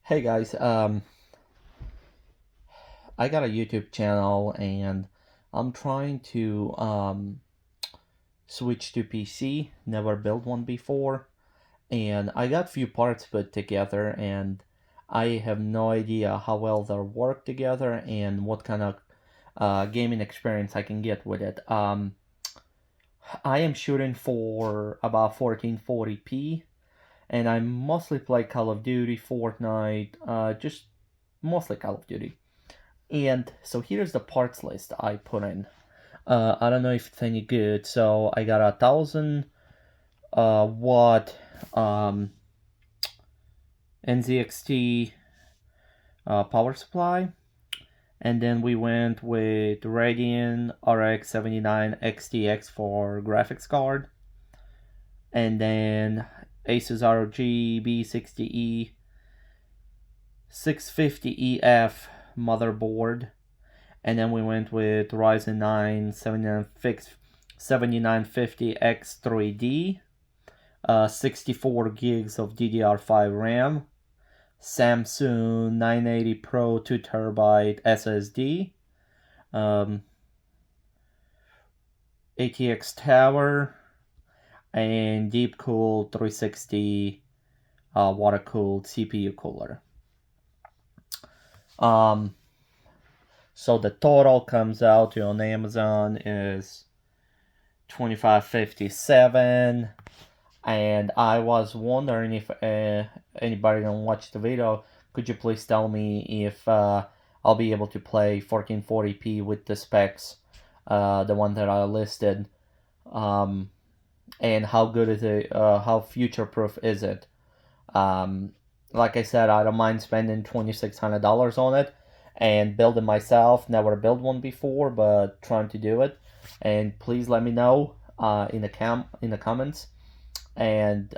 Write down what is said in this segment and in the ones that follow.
Hey guys, I got a YouTube channel and I'm trying to switch to PC. Never built one before, and I got few parts put together, and I have no idea how well they'll work together and what kind of gaming experience I can get with it. I am shooting for about 1440p, and I mostly play Call of Duty, Fortnite, just mostly Call of Duty. And so here's the parts list I put in. I don't know if it's any good. So I got 1,000 watt NZXT power supply, and then we went with Radeon RX 79 XTX for graphics card, and then Asus ROG B60E 650EF motherboard, and then we went with Ryzen 9 7950X3D, 64 gigs of DDR5 RAM, Samsung 980 Pro 2TB SSD, ATX Tower, and Deepcool 360 water cooled CPU cooler. So the total comes out to on Amazon is 2557, and I was wondering if anybody don't watch the video, could you please tell me if I'll be able to play 1440p with the specs, the one that I listed, and how good is it, how future proof is it. Like I said, I don't mind spending $2,600 on it and build it myself. Never built one before, but trying to do it. And please let me know in the comments. And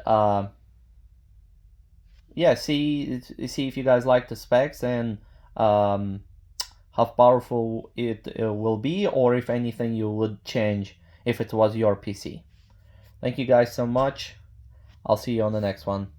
yeah, see if you guys like the specs and how powerful it will be, or if anything you would change if it was your PC. Thank you guys so much. I'll see you on the next one.